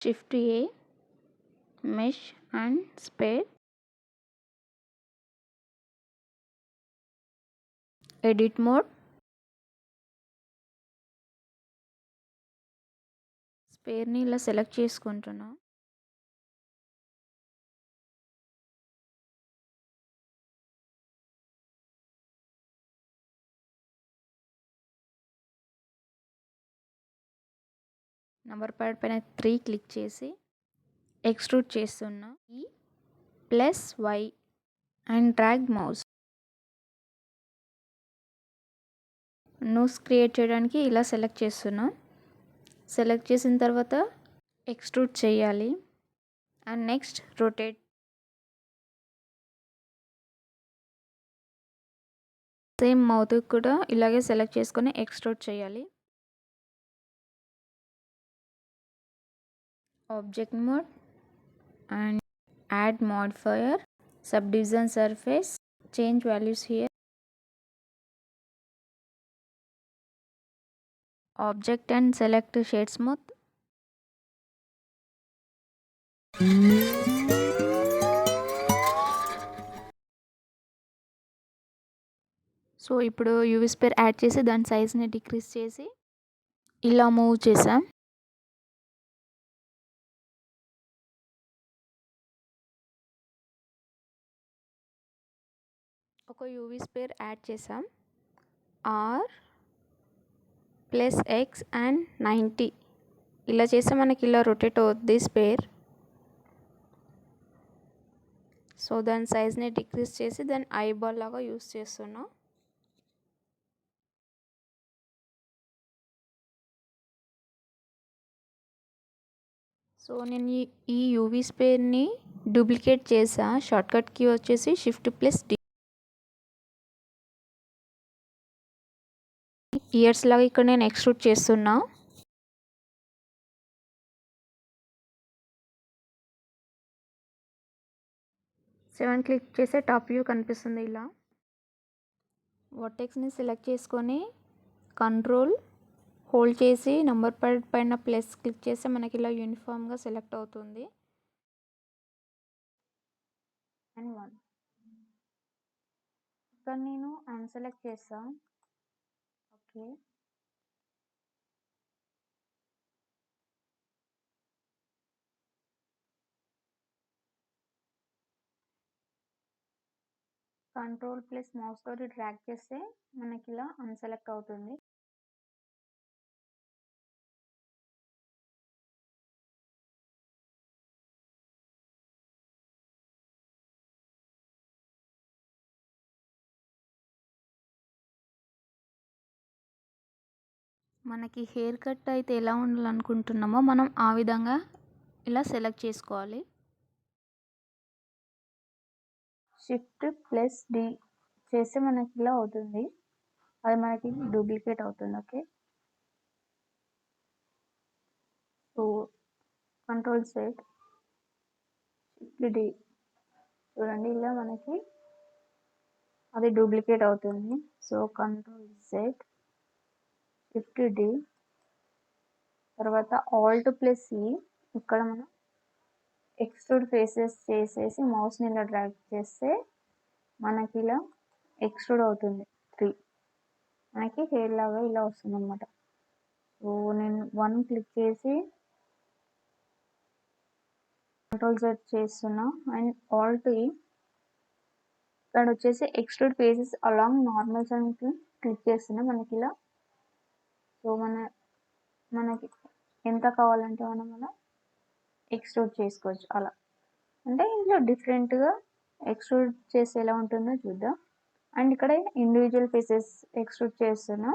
Shift A, mesh and sphere, edit mode, స్పేర్ని ఇలా select చేసుకుంటున్నా. Number pad పైన 3 click చేసి ఎక్స్ట్రూడ్ చేస్తున్నా. E+Y and drag mouse. Nose create చేయడానికి ఇలా సెలెక్ట్ చేస్తున్నా. సెలెక్ట్ చేసిన తర్వాత ఎక్స్ట్రూడ్ చేయాలి and next rotate. Same mouth కూడా ఇలాగే సెలెక్ట్ చేసుకొని ఎక్స్ట్రూడ్ చేయాలి. Object mode and add modifier, subdivision surface, change values here, object and select shade smooth. So ఇప్పుడు యూవీ స్పేర్ యాడ్ చేసి దాని సైజ్ని డిక్రీజ్ చేసి ఇలా మూవ్ చేసాం. ఒక యూవీ స్పేర్ యాడ్ చేసాం. R+X and 90 ఇలా చేస్తే మనకి ఇలా రొటేట్ అవుద్ది స్పేర్. సో దాని సైజ్ని డిక్రీజ్ చేసి దాన్ని ఐబాల్ లాగా యూస్ చేస్తున్నా. సో నేను ఈ యూవీ స్పేర్ని డూప్లికేట్ చేసా. షార్ట్కట్ కీ వచ్చేసి Shift+D. ఇయర్స్ లాగా ఇక్కడ నేను ఎక్స్ట్రూడ్ చేస్తున్నా. సెవెన్ క్లిక్ చేస్తే టాప్ వ్యూ కనిపిస్తుంది ఇలా. వర్టెక్స్ని సెలెక్ట్ చేసుకొని కంట్రోల్ హోల్డ్ చేసి నంబర్ ప్యాడ్ పైన ప్లస్ క్లిక్ చేస్తే మనకి ఇలా యూనిఫామ్గా సెలెక్ట్ అవుతుంది. అండ్ 1 ఇక్కడ నేను అన్సెలెక్ట్ చేస్తా. ఓకే, కంట్రోల్ ప్లస్ మౌస్ తోటి డ్రాగ్ చేస్తే మనకి ఇలా అన్సెలెక్ట్ అవుతుంది. మనకి హెయిర్ కట్ అయితే ఎలా ఉండాలనుకుంటున్నామో మనం ఆ విధంగా ఇలా సెలెక్ట్ చేసుకోవాలి. Shift+D చేస్తే మనకి ఇలా అవుతుంది. అది మనకి డూప్లికేట్ అవుతుంది. Okay, so control set Shift+D చూడండి ఇలా మనకి అది డూప్లికేట్ అవుతుంది. సో కంట్రోల్ సెట్ Shift+D తర్వాత Alt+E ఇక్కడ మనం ఎక్స్ట్రూడ్ ఫేసెస్ చేసేసి మౌస్ని ఇలా డ్రాగ్ చేస్తే మనకి ఇలా ఎక్స్ట్రూడ్ అవుతుంది. 3 మనకి హెయిర్ లాగా ఇలా వస్తుంది అన్నమాట. సో నేను 1 క్లిక్ చేసి కంట్రోల్ సెట్ చేస్తున్నా అండ్ Alt+E ఇక్కడ వచ్చేసి ఎక్స్ట్రూడ్ ఫేసెస్ అలాంగ్ నార్మల్ సైన్కి క్లిక్ చేస్తున్నా మనకి ఇలా. సో మనకి ఎంత కావాలంటే మనం అలా ఎక్స్ట్రూడ్ చేసుకోవచ్చు. అలా అంటే ఇంట్లో డిఫరెంట్గా ఎక్స్ట్రూడ్ చేస్తే ఎలా ఉంటుందో చూద్దాం. అండ్ ఇక్కడ ఇండివిజువల్ ఫేసెస్ ఎక్స్ట్రూడ్ చేస్తున్నా.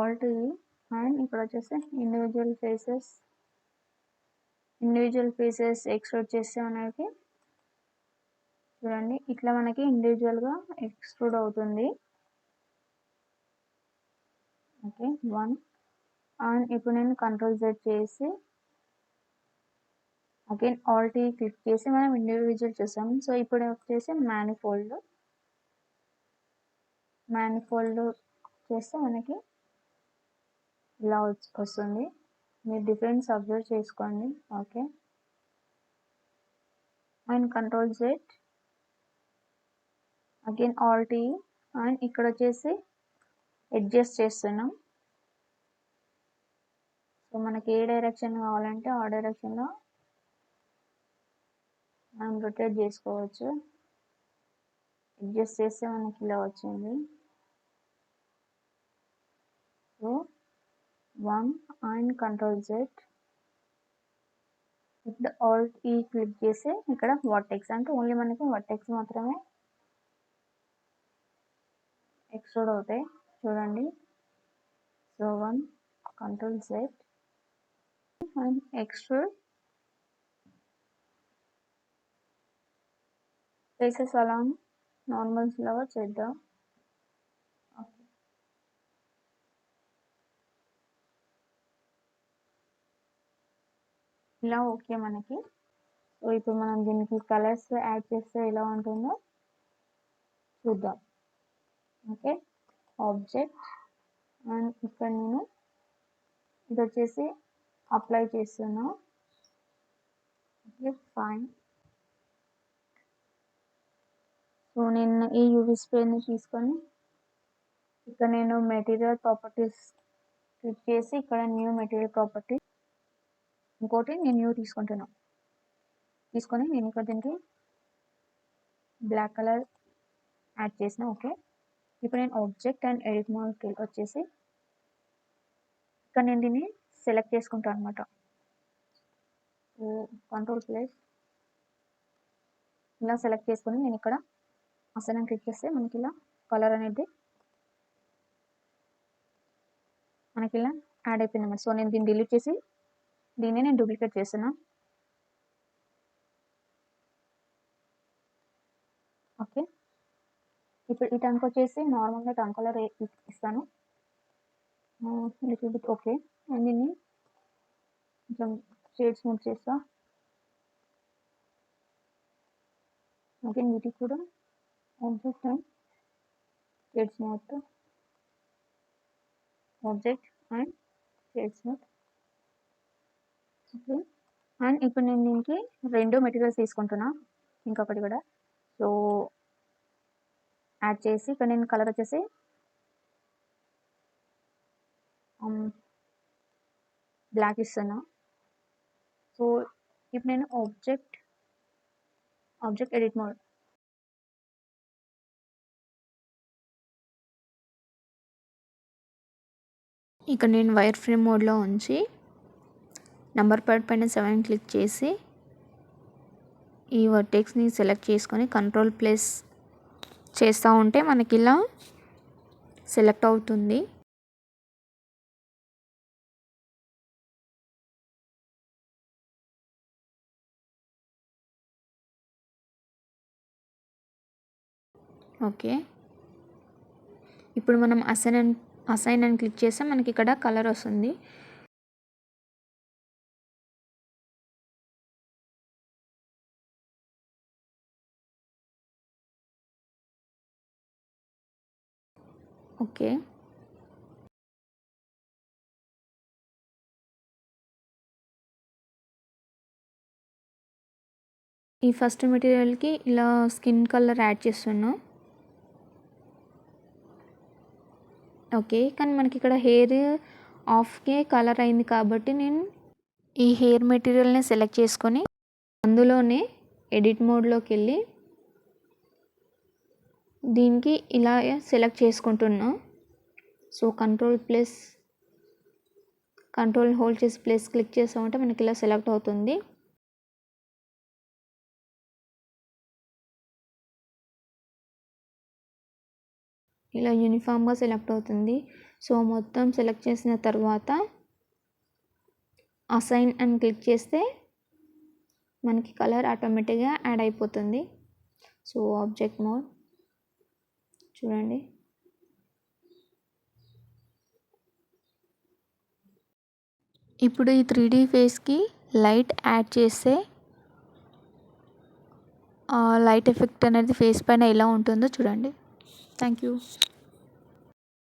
Alt+E అండ్ ఇక్కడ వచ్చేసి ఇండివిజువల్ ఫేసెస్ ఎక్స్ట్రూడ్ చేస్తే మనకి చూడండి ఇట్లా మనకి ఇండివిజువల్గా ఎక్స్ట్రూడ్ అవుతుంది. ఓకే, 1 అండ్ ఇప్పుడు నేను కంట్రోల్ సెట్ చేసి అగైన్ Alt+E క్లిక్ చేసి మనం ఇండివిజువల్ చూసాం. సో ఇప్పుడు వచ్చేసి మ్యానిఫోల్డ్ మ్యానిఫోల్డ్ చేస్తే మనకి ఇలా వస్తుంది. మీరు డిఫరెన్స్ అబ్జర్వ్ చేసుకోండి. Okay, and control Z, again Alt ఈ, అండ్ ఇక్కడ వచ్చేసి అడ్జస్ట్ చేస్తున్నాం. సో మనకి ఏ డైరెక్షన్ కావాలంటే ఆ డైరెక్షన్లో మనం రొటేట్ చేసుకోవచ్చు. అడ్జస్ట్ చేస్తే మనకి ఇలా వచ్చింది. సో 1 అండ్ కంట్రోల్ జెడ్, ఇప్పుడు ఆల్ట్ ఈ క్లిక్ చేసి ఇక్కడ వర్టెక్స్ అంటే ఓన్లీ మనకి వర్టెక్స్ మాత్రమే ఎక్స్ట్రూడ్ అవుతాయి చూడండి. So 1 control Z and extrude faces అలా నార్మల్స్ లాగా చేద్దాం. ఓకే, ఇలా ఓకే మనకి. సో ఇప్పుడు మనం దీనికి కలర్స్ యాడ్ చేస్తే ఎలా ఉంటుందో చూద్దాం. ఓకే, ఆబ్జెక్ట్, అండ్ ఇక్కడ నేను ఇది వచ్చేసి అప్లై చేస్తున్నా. Okay, fine. సో నేను ఈ యూవీ స్ప్రేని తీసుకొని ఇక్కడ నేను మెటీరియల్ ప్రాపర్టీస్ క్లిక్ చేసి ఇక్కడ న్యూ మెటీరియల్ ప్రాపర్టీ, ఇంకోటి నేను న్యూ తీసుకొని నేను ఇక్కడ దీనికి బ్లాక్ కలర్ యాడ్ చేసిన. ఓకే, ఇప్పుడు నేను ఆబ్జెక్ట్ అండ్ ఎడిట్ మోడ్కి వచ్చేసి ఇక్కడ నేను దీన్ని సెలెక్ట్ చేసుకుంటాను అనమాట. కంట్రోల్ ప్లస్ ఇలా సెలెక్ట్ చేసుకొని నేను ఇక్కడ అసలు క్లిక్ చేస్తే మనకి ఇలా కలర్ అనేది మనకి ఇలా యాడ్ అయిపోయింది అన్నమాట. సో నేను దీన్ని డిలీట్ చేసి దీన్ని నేను డూప్లికేట్ చేస్తున్నా. ఓకే, ఇప్పుడు ఈ టంక్ వచ్చేసి నార్మల్గా టంక్ కలర్ ఇస్తాను లిటిల్ బిట్. ఓకే, అండ్ దీన్ని కొంచెం షేడ్స్ మూవ్ చేస్తా. ఓకే, వీటికి కూడా object and shades move, object and shades move. Okay, and ఇప్పుడు నేను దీనికి 2 మెటీరియల్స్ తీసుకుంటున్నా, ఇంకొకటి కూడా. సో యాడ్ చేసి ఇక్కడ నేను కలర్ వచ్చేసి బ్లాక్ ఇస్తున్నా. సో ఇప్పుడు నేను ఆబ్జెక్ట్ ఎడిట్ మోడ్, ఇక్కడ నేను వైర్ ఫ్రేమ్ మోడ్లో ఉంచి నంబర్ ప్యాడ్ పైన 7 క్లిక్ చేసి ఈ వర్టెక్స్ని సెలెక్ట్ చేసుకొని కంట్రోల్ ప్లస్ చేస్తూ ఉంటే మనకి ఇలా సెలెక్ట్ అవుతుంది. ఓకే, ఇప్పుడు మనం అసైన్ అని క్లిక్ చేస్తే మనకి ఇక్కడ కలర్ వస్తుంది. ఓకే, ఈ ఫస్ట్ మెటీరియల్కి ఇలా స్కిన్ కలర్ యాడ్ చేస్తున్నా. ఓకే, కానీ మనకి ఇక్కడ హెయిర్ ఆఫ్కే కలర్ అయింది కాబట్టి నేను ఈ హెయిర్ మెటీరియల్ని సెలెక్ట్ చేసుకొని అందులోనే ఎడిట్ మోడ్లోకి వెళ్ళి దీనికి ఇలా సెలెక్ట్ చేసుకుంటున్నా. సో కంట్రోల్ హోల్డ్ చేసి ప్లస్ క్లిక్ చేసామంటే మనకి ఇలా సెలెక్ట్ అవుతుంది. ఇలా యూనిఫామ్గా సెలెక్ట్ అవుతుంది. సో మొత్తం సెలెక్ట్ చేసిన తర్వాత అసైన్ అని క్లిక్ చేస్తే మనకి కలర్ ఆటోమేటిక్గా యాడ్ అయిపోతుంది. సో ఆబ్జెక్ట్ మోడ్ చూడండి. ఇప్పుడు ఈ 3D ఫేస్కి లైట్ యాడ్ చేస్తే లైట్ ఎఫెక్ట్ అనేది ఫేస్ పైన ఎలా ఉంటుందో చూడండి. Thank you.